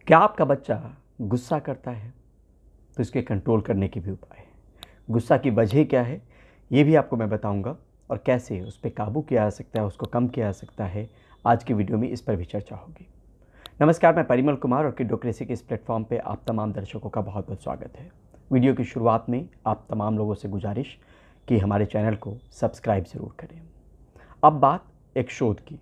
क्या आपका बच्चा गुस्सा करता है? तो इसके कंट्रोल करने के भी उपाय हैं। गुस्सा की वजह क्या है ये भी आपको मैं बताऊंगा, और कैसे उस पर काबू किया जा सकता है, उसको कम किया जा सकता है। आज की वीडियो में इस पर भी चर्चा होगी। नमस्कार, मैं परिमल कुमार और किडोक्रेसी के इस प्लेटफॉर्म पे आप तमाम दर्शकों का बहुत बहुत स्वागत है। वीडियो की शुरुआत में आप तमाम लोगों से गुजारिश कि हमारे चैनल को सब्सक्राइब ज़रूर करें। अब बात एक शोध की,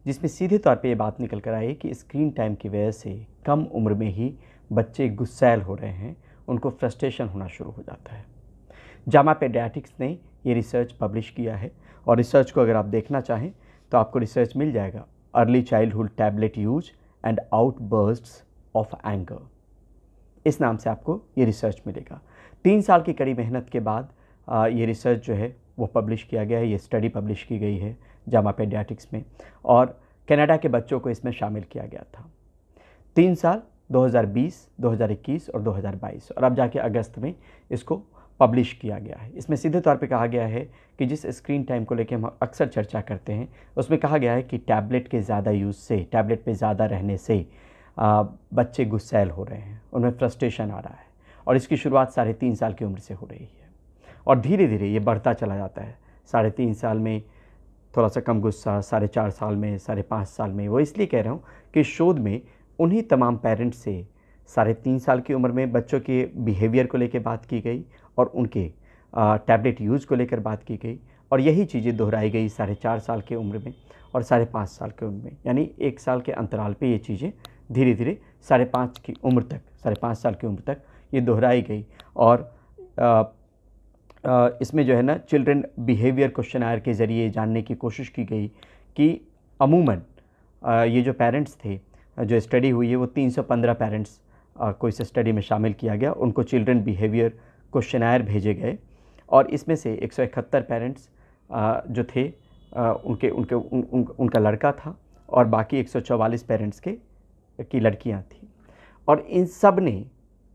जिसमें सीधे तौर पे ये बात निकल कर आई कि स्क्रीन टाइम की वजह से कम उम्र में ही बच्चे गुस्सैल हो रहे हैं, उनको फ्रस्ट्रेशन होना शुरू हो जाता है। जामा पेडियाट्रिक्स ने ये रिसर्च पब्लिश किया है, और रिसर्च को अगर आप देखना चाहें तो आपको रिसर्च मिल जाएगा, early childhood tablet use and outbursts of anger. इस नाम से आपको ये रिसर्च मिलेगा। 3 साल की कड़ी मेहनत के बाद ये रिसर्च जो है वो पब्लिश किया गया है। ये स्टडी पब्लिश की गई है जामा पेडियाट्रिक्स में, और कनाडा के बच्चों को इसमें शामिल किया गया था। 3 साल 2020, 2021 और 2022, और अब जाके अगस्त में इसको पब्लिश किया गया है। इसमें सीधे तौर पे कहा गया है कि जिस स्क्रीन टाइम को लेकर हम अक्सर चर्चा करते हैं, उसमें कहा गया है कि टैबलेट के ज़्यादा यूज़ से, टैबलेट पे ज़्यादा रहने से बच्चे गुस्सैल हो रहे हैं, उनमें फ्रस्ट्रेशन आ रहा है, और इसकी शुरुआत 3.5 साल की उम्र से हो रही है, और धीरे धीरे ये बढ़ता चला जाता है। 3.5 साल में थोड़ा सा कम गुस्सा, 4.5 साल में, 5.5 साल में। वो इसलिए कह रहा हूँ कि शोध में उन्हीं तमाम पेरेंट्स से 3.5 साल की उम्र में बच्चों के बिहेवियर को लेकर बात की गई, और उनके टैबलेट यूज़ को लेकर बात की गई, और यही चीज़ें दोहराई गई 4.5 साल की उम्र में और 5.5 साल की उम्र में। यानी 1 साल के अंतराल पे ये चीज़ें धीरे धीरे 5.5 की उम्र तक, 5.5 साल की उम्र तक ये दोहराई गई। और इसमें जो है ना, चिल्ड्रन बिहेवियर क्वेश्चनर के ज़रिए जानने की कोशिश की गई कि अमूमन ये जो पेरेंट्स थे, जो स्टडी हुई है वो 315 पेरेंट्स को इस स्टडी में शामिल किया गया। उनको चिल्ड्रन बिहेवियर क्वेश्चनर भेजे गए, और इसमें से 171 पेरेंट्स जो थे उनका लड़का था, और बाकी 144 पेरेंट्स की लड़कियां थी। और इन सब ने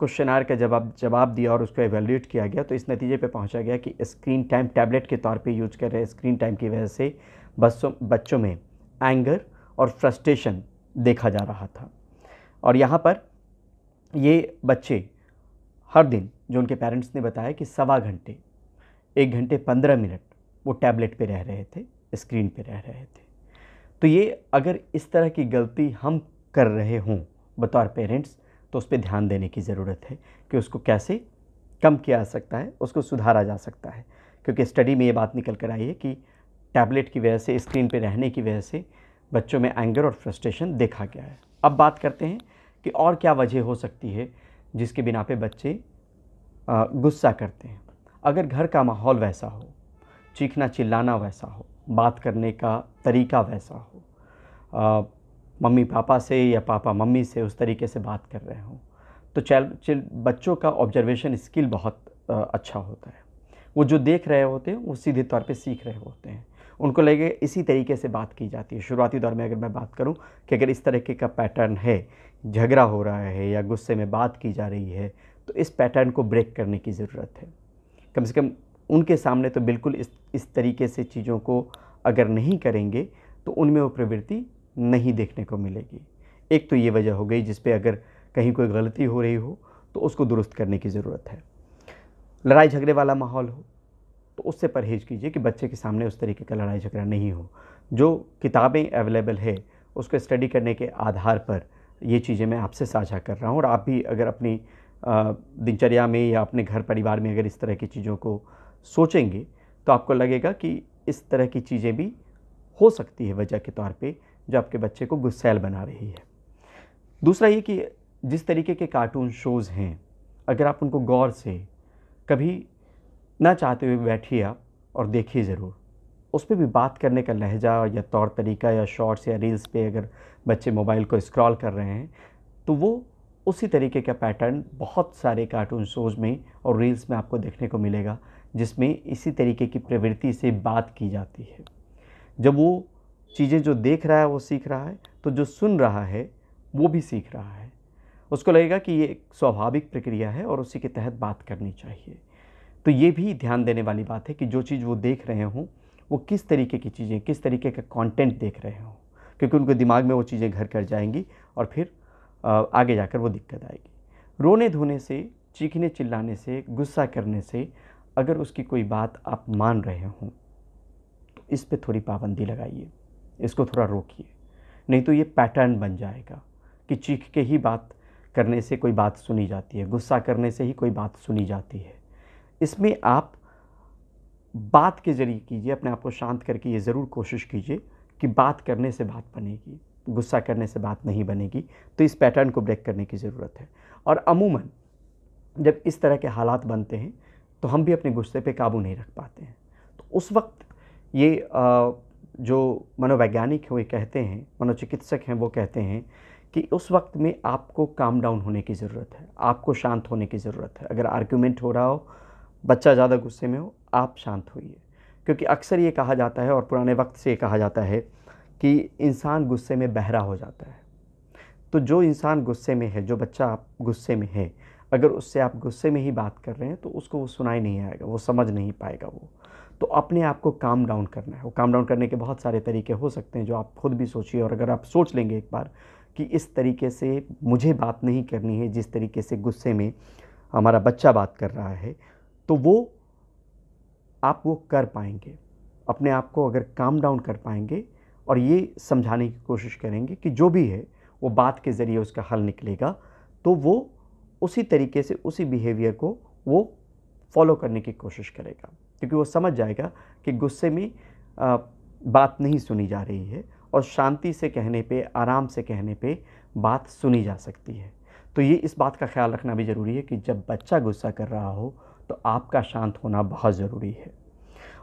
क्वेश्चनर का जवाब दिया और उसको एवेल्यूएट किया गया, तो इस नतीजे पे पहुंचा गया कि स्क्रीन टाइम टैबलेट के तौर पे यूज कर रहे स्क्रीन टाइम की वजह से बच्चों में एंगर और फ्रस्ट्रेशन देखा जा रहा था। और यहाँ पर ये बच्चे हर दिन, जो उनके पेरेंट्स ने बताया कि 1.25 घंटे, 1 घंटे 15 मिनट वो टैबलेट पे रह रहे थे, स्क्रीन पे रह रहे थे। तो ये अगर इस तरह की गलती हम कर रहे हों बतौर पेरेंट्स, तो उस पर ध्यान देने की ज़रूरत है कि उसको कैसे कम किया जा सकता है, उसको सुधारा जा सकता है। क्योंकि स्टडी में ये बात निकल कर आई है कि टैबलेट की वजह से, स्क्रीन पे रहने की वजह से बच्चों में एंगर और फ्रस्ट्रेशन देखा गया है। अब बात करते हैं कि और क्या वजह हो सकती है जिसके बिना पे बच्चे गुस्सा करते हैं। अगर घर का माहौल वैसा हो, चीखना चिल्लाना वैसा हो, बात करने का तरीका वैसा हो, मम्मी पापा से या पापा मम्मी से उस तरीके से बात कर रहे हों, तो बच्चों का ऑब्जर्वेशन स्किल बहुत अच्छा होता है। वो जो देख रहे होते हैं वो सीधे तौर पे सीख रहे होते हैं। उनको लगे इसी तरीके से बात की जाती है। शुरुआती दौर में अगर मैं बात करूं कि अगर इस तरीके का पैटर्न है, झगड़ा हो रहा है या गुस्से में बात की जा रही है, तो इस पैटर्न को ब्रेक करने की ज़रूरत है। कम से कम उनके सामने तो बिल्कुल इस तरीके से चीज़ों को अगर नहीं करेंगे तो उनमें वो प्रवृत्ति नहीं देखने को मिलेगी। एक तो ये वजह हो गई जिस पे अगर कहीं कोई गलती हो रही हो तो उसको दुरुस्त करने की ज़रूरत है। लड़ाई झगड़े वाला माहौल हो तो उससे परहेज़ कीजिए कि बच्चे के सामने उस तरीके का लड़ाई झगड़ा नहीं हो। जो किताबें अवेलेबल है उसको स्टडी करने के आधार पर ये चीज़ें मैं आपसे साझा कर रहा हूँ, और आप भी अगर अपनी दिनचर्या में या अपने घर परिवार में अगर इस तरह की चीज़ों को सोचेंगे तो आपको लगेगा कि इस तरह की चीज़ें भी हो सकती है वजह के तौर पे जो आपके बच्चे को गुस्सैल बना रही है। दूसरा ये कि जिस तरीके के कार्टून शोज़ हैं, अगर आप उनको गौर से कभी ना चाहते हुए बैठिए आप और देखिए ज़रूर। उस पे भी बात करने का लहजा या तौर तरीका या शॉर्ट्स या रील्स पे अगर बच्चे मोबाइल को स्क्रॉल कर रहे हैं तो वो उसी तरीके का पैटर्न बहुत सारे कार्टून शोज़ में और रील्स में आपको देखने को मिलेगा, जिसमें इसी तरीके की प्रवृत्ति से बात की जाती है। जब वो चीज़ें जो देख रहा है वो सीख रहा है, तो जो सुन रहा है वो भी सीख रहा है। उसको लगेगा कि ये एक स्वाभाविक प्रक्रिया है और उसी के तहत बात करनी चाहिए। तो ये भी ध्यान देने वाली बात है कि जो चीज़ वो देख रहे हों वो किस तरीके की चीज़ें, किस तरीके का कंटेंट देख रहे हों, क्योंकि उनके दिमाग में वो चीज़ें घर कर जाएंगी और फिर आगे जाकर वो दिक्कत आएगी। रोने धोने से, चीखने चिल्लाने से, गुस्सा करने से अगर उसकी कोई बात आप मान रहे हों तो इस पे थोड़ी पाबंदी लगाइए, इसको थोड़ा रोकिए। नहीं तो ये पैटर्न बन जाएगा कि चीख के ही बात करने से कोई बात सुनी जाती है, गुस्सा करने से ही कोई बात सुनी जाती है। इसमें आप बात के ज़रिए कीजिए, अपने आप को शांत करके ये ज़रूर कोशिश कीजिए कि बात करने से बात बनेगी, गुस्सा करने से बात नहीं बनेगी। तो इस पैटर्न को ब्रेक करने की ज़रूरत है। और अमूमन जब इस तरह के हालात बनते हैं तो हम भी अपने गुस्से पे काबू नहीं रख पाते हैं। तो उस वक्त ये जो मनोवैज्ञानिक हैं वो कहते हैं, मनोचिकित्सक हैं वो कहते हैं कि उस वक्त में आपको काम डाउन होने की ज़रूरत है, आपको शांत होने की ज़रूरत है। अगर आर्ग्यूमेंट हो रहा हो, बच्चा ज़्यादा गुस्से में हो, आप शांत होइए। क्योंकि अक्सर ये कहा जाता है और पुराने वक्त से ये कहा जाता है कि इंसान गुस्से में बहरा हो जाता है। तो जो इंसान गुस्से में है, जो बच्चा गुस्से में है, अगर उससे आप गुस्से में ही बात कर रहे हैं तो उसको वो सुनाई नहीं आएगा, वो समझ नहीं पाएगा वो। तो अपने आप को काम डाउन करना है। वो काम डाउन करने के बहुत सारे तरीके हो सकते हैं जो आप खुद भी सोचिए। और अगर आप सोच लेंगे एक बार कि इस तरीके से मुझे बात नहीं करनी है, जिस तरीके से गुस्से में हमारा बच्चा बात कर रहा है, तो वो आप वो कर पाएंगे। अपने आप को अगर काम डाउन कर पाएंगे और ये समझाने की कोशिश करेंगे कि जो भी है वो बात के ज़रिए उसका हल निकलेगा, तो वो उसी तरीके से, उसी बिहेवियर को वो फॉलो करने की कोशिश करेगा। क्योंकि वो समझ जाएगा कि गुस्से में बात नहीं सुनी जा रही है और शांति से कहने पे, आराम से कहने पे बात सुनी जा सकती है। तो ये इस बात का ख्याल रखना भी ज़रूरी है कि जब बच्चा गुस्सा कर रहा हो तो आपका शांत होना बहुत ज़रूरी है।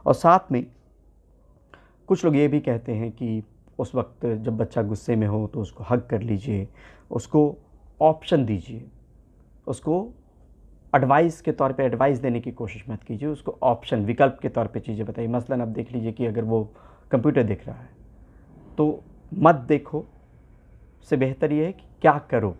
और साथ में कुछ लोग ये भी कहते हैं कि उस वक्त जब बच्चा गुस्से में हो तो उसको हग कर लीजिए, उसको ऑप्शन दीजिए, उसको एडवाइस के तौर पे एडवाइस देने की कोशिश मत कीजिए, उसको ऑप्शन, विकल्प के तौर पे चीज़ें बताइए। मसलन आप देख लीजिए कि अगर वो कंप्यूटर देख रहा है तो मत देखो से बेहतर ये है कि क्या करो,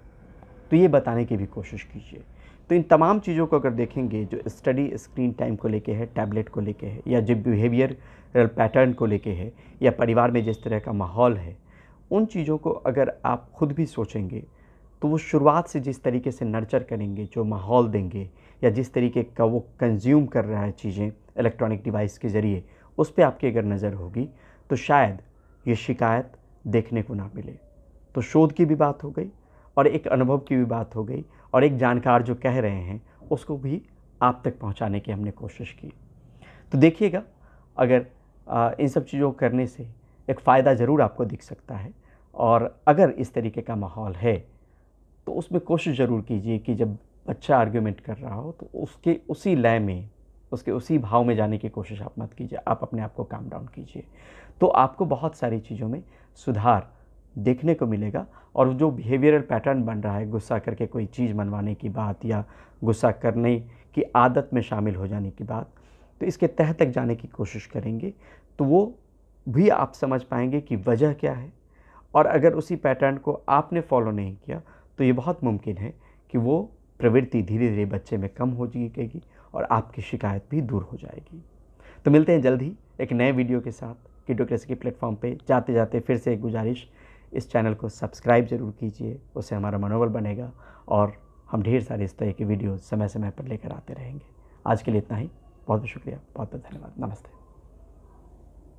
तो ये बताने की भी कोशिश कीजिए। तो इन तमाम चीज़ों को अगर देखेंगे, जो स्टडी स्क्रीन टाइम को लेके है, टैबलेट को लेके है, या जो बिहेवियर पैटर्न को लेके है, या परिवार में जिस तरह का माहौल है, उन चीज़ों को अगर आप खुद भी सोचेंगे तो वो शुरुआत से जिस तरीके से नर्चर करेंगे, जो माहौल देंगे, या जिस तरीके का वो कंज्यूम कर रहा है चीज़ें इलेक्ट्रॉनिक डिवाइस के ज़रिए, उस पर आपकी अगर नज़र होगी तो शायद ये शिकायत देखने को ना मिले। तो शोध की भी बात हो गई और एक अनुभव की भी बात हो गई, और एक जानकार जो कह रहे हैं उसको भी आप तक पहुंचाने की हमने कोशिश की। तो देखिएगा, अगर इन सब चीज़ों को करने से एक फ़ायदा ज़रूर आपको दिख सकता है। और अगर इस तरीके का माहौल है तो उसमें कोशिश ज़रूर कीजिए कि जब बच्चा आर्ग्यूमेंट कर रहा हो तो उसके उसी लय में, उसके उसी भाव में जाने की कोशिश आप मत कीजिए। आप अपने आप को काम डाउन कीजिए, तो आपको बहुत सारी चीज़ों में सुधार देखने को मिलेगा। और जो बिहेवियरल पैटर्न बन रहा है, गुस्सा करके कोई चीज़ मनवाने की बात, या गुस्सा करने की आदत में शामिल हो जाने की बात, तो इसके तह तक जाने की कोशिश करेंगे तो वो भी आप समझ पाएंगे कि वजह क्या है। और अगर उसी पैटर्न को आपने फॉलो नहीं किया तो ये बहुत मुमकिन है कि वो प्रवृत्ति धीरे धीरे बच्चे में कम हो जाएगी और आपकी शिकायत भी दूर हो जाएगी। तो मिलते हैं जल्द ही एक नए वीडियो के साथ किडोक्रेसी के प्लेटफॉर्म पे। जाते जाते फिर से एक गुजारिश, इस चैनल को सब्सक्राइब ज़रूर कीजिए, उससे हमारा मनोबल बनेगा और हम ढेर सारे इस तरह की वीडियो समय समय पर लेकर आते रहेंगे। आज के लिए इतना ही। बहुत बहुत शुक्रिया, बहुत बहुत धन्यवाद। नमस्ते।